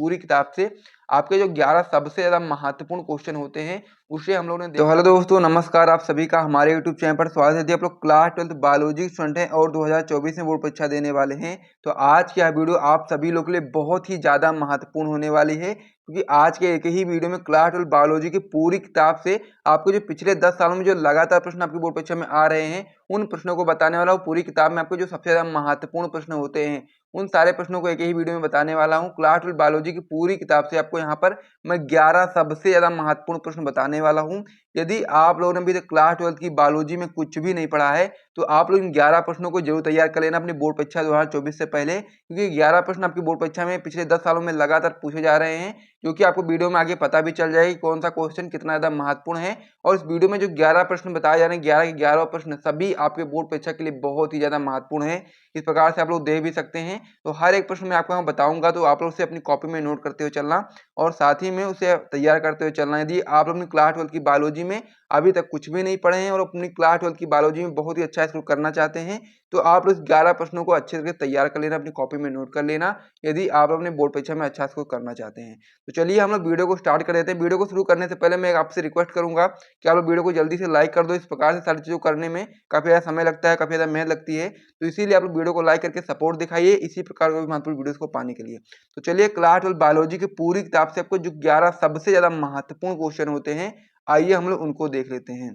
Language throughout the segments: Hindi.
पूरी किताब से आपके जो 11 सबसे ज़्यादा महत्वपूर्ण क्वेश्चन होते हैं उसे हम लोगों ने देखा। तो हेलो दोस्तों, नमस्कार। आप सभी का हमारे यूट्यूब चैनल पर स्वागत है। यदि आप लोग क्लास 12 बायोलॉजी स्टूडेंट हैं और 2024 में बोर्ड परीक्षा देने वाले हैं तो आज की यह वीडियो आप सभी लोग के लिए बहुत ही ज़्यादा महत्वपूर्ण होने वाली है, क्योंकि आज के एक ही वीडियो में क्लास 12 बायोलॉजी की पूरी किताब से आपको जो पिछले 10 सालों में जो लगातार प्रश्न आपकी बोर्ड परीक्षा में आ रहे हैं उन प्रश्नों को बताने वाला हूँ। पूरी किताब में आपको जो सबसे ज़्यादा महत्वपूर्ण प्रश्न होते हैं उन सारे प्रश्नों को एक ही वीडियो में बताने वाला हूँ। क्लास 12 बायोलॉजी की पूरी किताब से आपको यहाँ पर मैं 11 सबसे ज़्यादा महत्वपूर्ण प्रश्न बताने वाला हूँ। यदि आप लोगों ने अभी तक क्लास 12 की बायोलॉजी में कुछ भी नहीं पढ़ा है तो आप लोग इन 11 प्रश्नों को जरूर तैयार कर लेना अपनी बोर्ड परीक्षा 2024 से पहले, क्योंकि 11 प्रश्न आपकी बोर्ड परीक्षा में पिछले 10 सालों में लगातार पूछे जा रहे हैं, जो कि आपको वीडियो में आगे पता भी चल जाएगी कौन सा क्वेश्चन कितना ज़्यादा महत्वपूर्ण है। और इस वीडियो में जो 11 प्रश्न बताए जा रहे हैं 11 के 11 प्रश्न सभी आपके बोर्ड परीक्षा के लिए बहुत ही ज़्यादा महत्वपूर्ण है। इस प्रकार से आप लोग दे भी सकते हैं। तो हर एक प्रश्न मैं आपको यहाँ बताऊंगा, तो आप लोग उसे अपनी कॉपी में नोट करते हुए चलना और साथ ही में उसे तैयार करते हुए चलना। यदि आप लोग अपनी क्लास 12 की बायोलॉजी में अभी तक कुछ भी नहीं पढ़े हैं और अपनी क्लास 12 की बायोलॉजी में बहुत ही अच्छा स्कोर करना चाहते हैं तो आप लोग 11 प्रश्नों को अच्छे से तैयार कर लेना, अपनी कॉपी में नोट कर लेना, यदि आप अपने बोर्ड परीक्षा में अच्छा स्कोर करना चाहते हैं। तो चलिए हम लोग वीडियो को स्टार्ट कर देते हैं। वीडियो को शुरू करने से पहले मैं आपसे रिक्वेस्ट करूंगा कि आप लोग वीडियो को जल्दी से लाइक कर दो। इस प्रकार से सारी चीज़ों करने में काफ़ी ज़्यादा समय लगता है, काफ़ी ज़्यादा मेहनत लगती है, तो इसीलिए आप लोग वीडियो को लाइक करके सपोर्ट दिखाइए इसी प्रकार के महत्वपूर्ण वीडियोस को पाने के लिए। तो चलिए क्लास 12 बायोलॉजी की पूरी किताब से आपको जो 11 सबसे ज़्यादा महत्वपूर्ण क्वेश्चन होते हैं आइए हम लोग उनको देख लेते हैं।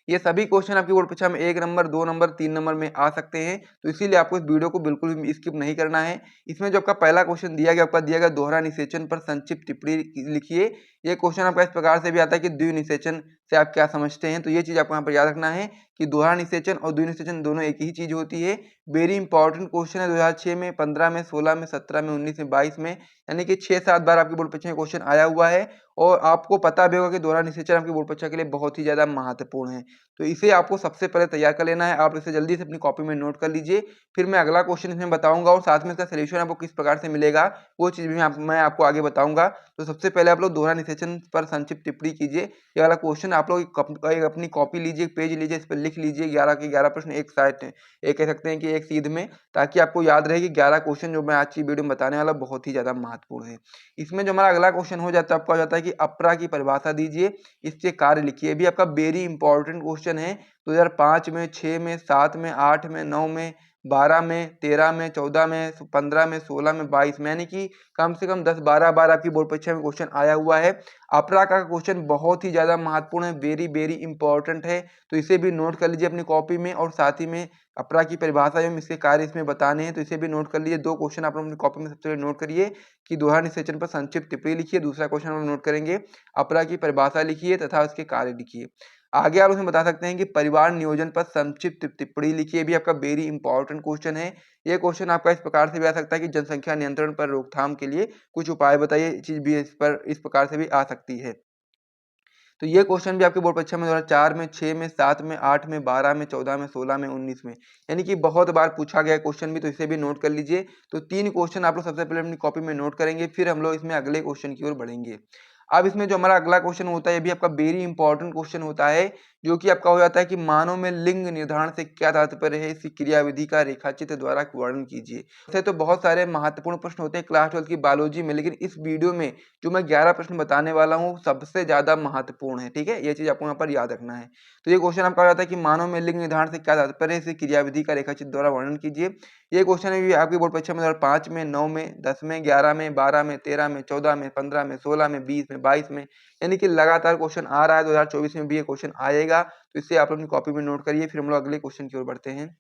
ये सभी क्वेश्चन आपकी बोर्ड परीक्षा में 1 नंबर, 2 नंबर, 3 नंबर में आ सकते हैं, तो इसीलिए आपको इस वीडियो को बिल्कुल भी स्किप नहीं करना है। इसमें जो आपका पहला क्वेश्चन दिया गया, आपका दिया गया दोहरा निषेचन पर संक्षिप्त टिप्पणी लिखिए। ये क्वेश्चन आपका इस प्रकार से भी आता है कि द्विनिषेचन से आप क्या समझते हैं, तो ये चीज आपको यहाँ पर याद रखना है कि दोहरा निषेचन और द्विनिषेचन दोनों एक ही चीज होती है। वेरी इंपॉर्टेंट क्वेश्चन है, 2006 में, 15 में, 16 में, 17 में, 19 में, 22 में, यानी कि 6-7 बार आपकी बोर्ड परीक्षा में क्वेश्चन आया हुआ है। और आपको पता भी होगा कि दोहरा निषेचन आपकी बोर्ड परीक्षा के लिए बहुत ही ज्यादा महत्वपूर्ण है, तो इसे आपको सबसे पहले तैयार कर लेना है। आप इसे जल्दी से अपनी कॉपी में नोट कर लीजिए, फिर मैं अगला क्वेश्चन इसमें बताऊंगा और साथ में इसका सलूशन आपको किस प्रकार से मिलेगा वो चीज भी मैं आपको आगे बताऊंगा। तो सबसे पहले आप लोग दोहरा निषेचन पर संक्षिप्त टिप्पणी कीजिए। ये वाला क्वेश्चन आप लोग अपनी कॉपी लीजिए, पेज लीजिए, इस पर लिख लीजिए 11 के 11 प्रश्न एक साइड, एक कह सकते हैं कि एक सीध में, ताकि आपको याद रहे कि 11 क्वेश्चन जो मैं आज की वीडियो में बताने वाला बहुत ही ज्यादा महत्वपूर्ण है। इसमें जो हमारा अगला क्वेश्चन हो जाता है आपका हो जाता है कि अपरा की परिभाषा दीजिए, इसके कार्य लिखिए। भी आपका वेरी इंपॉर्टेंट क्वेश्चन है, 2005 में, 6 में, 7 में, 8 में, 9 में, 12 में, 13 में, 14 में, 15 में, 16 में, 22 में, यानी कि कम से कम 10-12 बार आपकी बोर्ड परीक्षा में क्वेश्चन आया हुआ है। अपरा का क्वेश्चन बहुत ही ज्यादा महत्वपूर्ण है, वेरी वेरी इंपॉर्टेंट है, तो इसे भी नोट कर लीजिए अपनी कॉपी में। और साथ ही में अपरा की परिभाषा एवं इसके कार्य इसमें बताने हैं, तो इसे भी नोट कर लीजिए। दो क्वेश्चन आप लोग अपनी कॉपी में सबसे पहले नोट करिए कि दोहरा निषेचन पर संक्षिप्त टिप्पणी लिखिए। दूसरा क्वेश्चन हम लोग नोट करेंगे अपरा की परिभाषा लिखिए तथा उसके कार्य लिखिए। आगे आप उसमें बता सकते हैं कि परिवार नियोजन पर संक्षिप्त टिप्पणी लिखिए। भी आपका वेरी इंपॉर्टेंट क्वेश्चन है। ये क्वेश्चन आपका इस प्रकार से भी आ सकता है कि जनसंख्या नियंत्रण पर रोकथाम के लिए कुछ उपाय बताइए। चीज भी इस प्रकार से भी आ सकती है। तो ये क्वेश्चन भी आपके बोर्ड परीक्षा में 2004 में, 6 में, 7 में, 8 में, 12 में, 14 में, 16 में, 19 में, यानी कि बहुत बार पूछा गया क्वेश्चन भी, तो इसे भी नोट कर लीजिए। तो 3 क्वेश्चन आप लोग सबसे पहले अपनी कॉपी में नोट करेंगे, फिर हम लोग इसमें अगले क्वेश्चन की ओर बढ़ेंगे। अब इसमें जो हमारा अगला क्वेश्चन होता है ये भी आपका वेरी इंपॉर्टेंट क्वेश्चन होता है, जो कि आपका हो जाता है कि मानव में लिंग निर्धारण से क्या तात्पर्य है, इसी क्रियाविधि का रेखाचित्र द्वारा वर्णन कीजिए। वैसे तो बहुत सारे महत्वपूर्ण प्रश्न होते हैं क्लास 12 की बायोलॉजी में, लेकिन इस वीडियो में जो मैं 11 प्रश्न बताने वाला हूँ सबसे ज्यादा महत्वपूर्ण है। ठीक है, ये चीज आपको यहाँ पर याद रखना है। तो ये क्वेश्चन आपका हो जाता है कि मानव में लिंग निर्धारण से क्या तात्पर्य है, इसी क्रियाविधि का रेखाचित्र द्वारा वर्णन कीजिए। ये क्वेश्चन है आपकी बोर्ड परीक्षा में 2005 में, 9 में, 10 में, 11 में, 12 में, 13 में, 14 में, 15 में, 16 में, 20 में, 22 में, यानी कि लगातार क्वेश्चन आ रहा है। 2024 में भी ये क्वेश्चन आएगा, तो इसे आप अपनी कॉपी में नोट करिए। फिर हम लोग अगले क्वेश्चन की ओर बढ़ते हैं।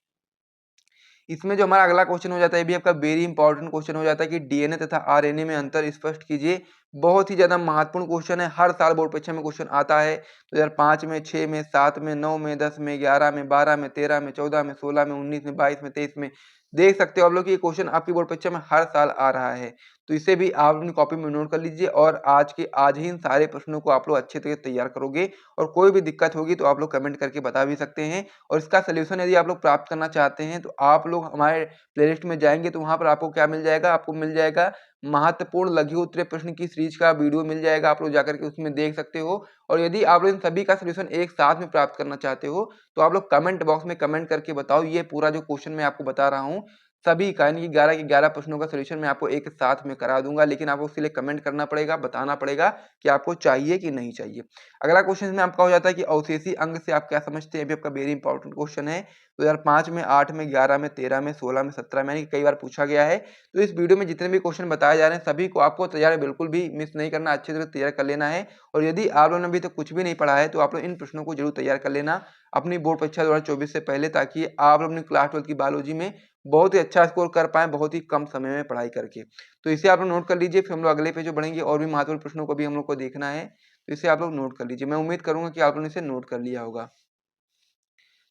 इसमें जो हमारा अगला क्वेश्चन हो जाता है ये भी आपका वेरी इंपॉर्टेंट क्वेश्चन हो जाता है कि डीएनए तथा आरएनए में अंतर स्पष्ट कीजिए। बहुत ही ज्यादा महत्वपूर्ण क्वेश्चन है, हर साल बोर्ड परीक्षा में क्वेश्चन आता है। 2005 में, 6 में, 7 में, 9 में, 10 में, 11 में, 12 में, 13 में, 14 में, 16 में, 19 में, 22 में, 23 में, देख सकते हो आप लोग कि ये क्वेश्चन आपकी बोर्ड परीक्षा में हर साल आ रहा है। तो इसे भी आप अपनी कॉपी में नोट कर लीजिए और आज ही इन सारे प्रश्नों को आप लोग अच्छे तरीके से तैयार करोगे। और कोई भी दिक्कत होगी तो आप लोग कमेंट करके बता भी सकते हैं। और इसका सोल्यूशन यदि आप लोग प्राप्त करना चाहते हैं तो आप लोग हमारे प्लेलिस्ट में जाएंगे, तो वहां पर आपको क्या मिल जाएगा, आपको मिल जाएगा महत्वपूर्ण लघु उत्तरीय प्रश्न की सीरीज का वीडियो मिल जाएगा। आप लोग जाकर के उसमें देख सकते हो। और यदि आप लोग इन सभी का सोल्यूशन एक साथ में प्राप्त करना चाहते हो तो आप लोग कमेंट बॉक्स में कमेंट करके बताओ ये पूरा जो क्वेश्चन मैं आपको बता रहा हूँ सभी का यानी कि 11 के 11 प्रश्नों का सॉल्यूशन मैं आपको एक साथ में करा दूंगा, लेकिन आपको उसके लिए कमेंट करना पड़ेगा, बताना पड़ेगा कि आपको चाहिए कि नहीं चाहिए। अगला क्वेश्चन में आपका हो जाता है कि अवशेषी अंग से आप क्या समझते हैं, अभी आपका वेरी इंपॉर्टेंट क्वेश्चन है। 2005 में, 8 में, 11 में, 13 में, 16 में, 17 में, यानी कई बार पूछा गया है। तो इस वीडियो में जितने भी क्वेश्चन बताए जा रहे हैं सभी को आपको तैयार बिल्कुल भी मिस नहीं करना, अच्छे तरह तैयार कर लेना है। और यदि आप लोगों ने अभी तक कुछ भी नहीं पढ़ा है तो आप लोग इन प्रश्नों को जरूर तैयार कर लेना अपनी बोर्ड परीक्षा 2024 से पहले, ताकि आप लोग अपनी क्लास 12 की बायोलॉजी में बहुत ही अच्छा स्कोर कर पाएँ बहुत ही कम समय में पढ़ाई करके। तो इसे आप लोग नोट कर लीजिए, फिर हम लोग अगले पे जो बढ़ेंगे और भी महत्वपूर्ण प्रश्नों को भी हम लोग को देखना है, तो इसे आप लोग नोट कर लीजिए। मैं उम्मीद करूँगा कि आप लोगों ने इसे नोट कर लिया होगा।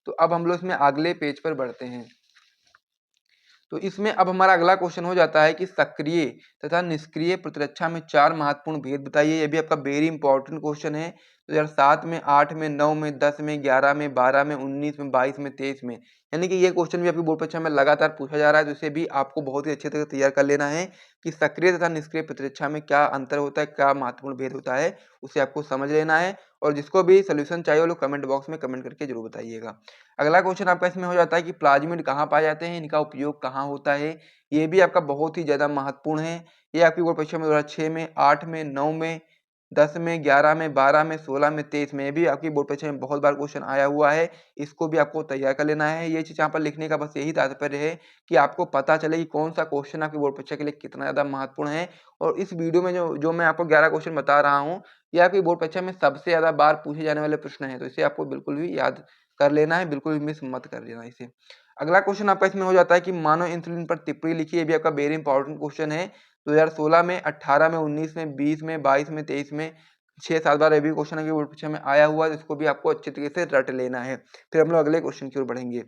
तो अब हम लोग इसमें अगले पेज पर बढ़ते हैं। तो इसमें अब हमारा अगला क्वेश्चन हो जाता है कि सक्रिय तथा निष्क्रिय प्रतिरक्षा में 4 महत्वपूर्ण भेद बताइए। ये भी आपका वेरी इंपॉर्टेंट क्वेश्चन है। 2007 में, 8 में, 9 में, 10 में, 11 में, 12 में, 19 में, 22 में, 23 में, यानी कि ये क्वेश्चन भी आपकी बोर्ड परीक्षा में लगातार पूछा जा रहा है। तो इसे भी आपको बहुत ही अच्छे तरह तैयार कर लेना है कि सक्रिय तथा निष्क्रिय प्रतिरक्षा में क्या अंतर होता है, क्या महत्वपूर्ण भेद होता है, उसे आपको समझ लेना है। और जिसको भी सोल्यूशन चाहिए वो लोग कमेंट बॉक्स में कमेंट करके जरूर बताइएगा। अगला क्वेश्चन आपका इसमें हो जाता है कि प्लाज्मिड कहाँ पाए जाते हैं, इनका उपयोग कहाँ होता है। ये भी आपका बहुत ही ज़्यादा महत्वपूर्ण है। ये आपकी बोर्ड परीक्षा में 2006 में, 8 में, 9 में, 10 में, 11 में, 12 में, 16 में, 23 में, ये भी आपकी बोर्ड परीक्षा में बहुत बार क्वेश्चन आया हुआ है। इसको भी आपको तैयार कर लेना है। ये चीज़ यहाँ पर लिखने का बस यही तात्पर्य है कि आपको पता चले कि कौन सा क्वेश्चन आपकी बोर्ड परीक्षा के लिए कितना ज़्यादा महत्वपूर्ण है। और इस वीडियो में जो जो मैं आपको 11 क्वेश्चन बता रहा हूँ, ये आपकी बोर्ड परीक्षा में सबसे ज़्यादा बार पूछे जाने वाले प्रश्न हैं। तो इसे आपको बिल्कुल भी याद कर लेना है, बिल्कुल भी मिस मत कर देना इसे। अगला क्वेश्चन आपका इसमें हो जाता है कि मानव इंसुलिन पर टिप्पणी लिखिए। ये भी आपका वेरी इंपॉर्टेंट क्वेश्चन है। 2016 में, 18 में, 19 में, 20 में, 22 में, 23 में 6-7 बार ये भी क्वेश्चन आपकी बोर्ड परीक्षा में आया हुआ है। इसको भी आपको अच्छे तरीके से रट लेना है। फिर हम लोग अगले क्वेश्चन की ओर बढ़ेंगे।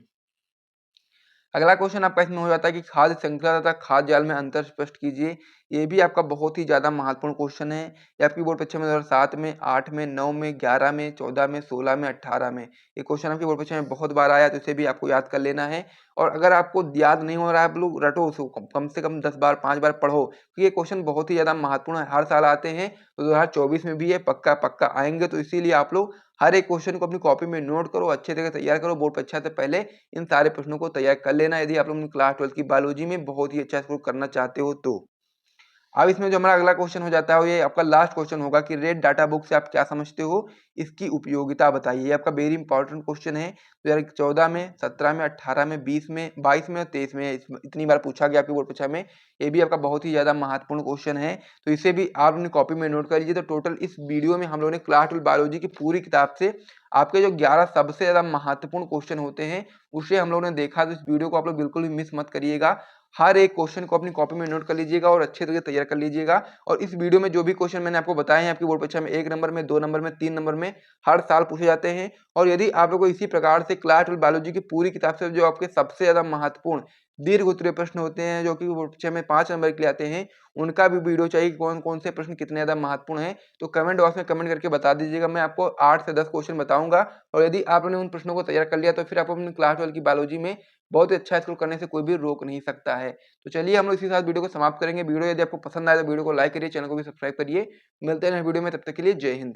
अगला क्वेश्चन आपका इसमें हो जाता है कि खाद्य श्रृंखला तथा खाद्य जाल में अंतर स्पष्ट कीजिए। ये भी आपका बहुत ही ज़्यादा महत्वपूर्ण क्वेश्चन है। ये आपकी बोर्ड परीक्षा में 2007 में, 8 में, 9 में, 11 में, 14 में, 16 में, 18 में, ये क्वेश्चन आपकी बोर्ड परीक्षा में बहुत बार आया, तो इसे भी आपको याद कर लेना है। और अगर आपको याद नहीं हो रहा है, आप लोग रटो उसको, कम से कम 10 बार, 5 बार पढ़ो, क्योंकि ये क्वेश्चन बहुत ही ज़्यादा महत्वपूर्ण है। हर साल आते हैं, तो 2024 में भी ये पक्का पक्का आएंगे। तो इसीलिए आप लोग हर एक क्वेश्चन को अपनी कॉपी में नोट करो, अच्छे तरह तैयार करो। बोर्ड परीक्षा से पहले इन सारे प्रश्नों को तैयार कर लेना, यदि आप लोग क्लास 12 की बायोलॉजी में बहुत ही अच्छा स्कोर करना चाहते हो तो। अब इसमें जो हमारा अगला क्वेश्चन हो जाता है वो ये आपका लास्ट क्वेश्चन होगा कि रेड डाटा बुक से आप क्या समझते हो, इसकी उपयोगिता बताइए। ये आपका वेरी इंपॉर्टेंट क्वेश्चन है। 2014 में, 17 में, 18 में, 20 में, 22 में और 23 में इतनी बार पूछा गया आपकी बोर्ड परीक्षा में। ये भी आपका बहुत ही ज़्यादा महत्वपूर्ण क्वेश्चन है। तो इसे भी आप अपनी कॉपी में नोट कर लीजिए। तो टोटल इस वीडियो में हम लोगों ने क्लास 12 बायोलॉजी की पूरी किताब से आपके जो 11 सबसे ज़्यादा महत्वपूर्ण क्वेश्चन होते हैं उसे हम लोगों ने देखा। तो इस वीडियो को आप लोग बिल्कुल भी मिस मत करिएगा। हर एक क्वेश्चन को अपनी कॉपी में नोट कर लीजिएगा और अच्छे तरीके से तैयार कर लीजिएगा। और इस वीडियो में जो भी क्वेश्चन मैंने आपको बताए हैं आपकी बोर्ड परीक्षा में 1 नंबर में, 2 नंबर में, 3 नंबर में हर साल पूछे जाते हैं। और यदि आप लोगों को इसी प्रकार से क्लास 12 बायोलॉजी की पूरी किताब से जो आपके सबसे ज़्यादा महत्वपूर्ण दीर्घ उत्तरीय प्रश्न होते हैं जो कि बोर्ड परीक्षा में 5 नंबर के लिए आते हैं, उनका भी वीडियो चाहिए कि कौन-कौन से प्रश्न कितने ज़्यादा महत्वपूर्ण हैं, तो कमेंट बॉक्स में कमेंट करके बता दीजिएगा। मैं आपको 8 से 10 क्वेश्चन बताऊँगा और यदि आपने उन प्रश्नों को तैयार कर लिया तो फिर आप अपनी क्लास 12 की बायोलॉजी में बहुत ही अच्छा स्कोर करने से कोई भी रोक नहीं सकता है। तो चलिए हम लोग इसी के साथ वीडियो को समाप्त करेंगे। वीडियो यदि आपको पसंद आए तो वीडियो को लाइक करिए, चैनल को भी सब्सक्राइब करिए। मिलते हैं नेक्स्ट वीडियो में, तब तक के लिए जय हिंद।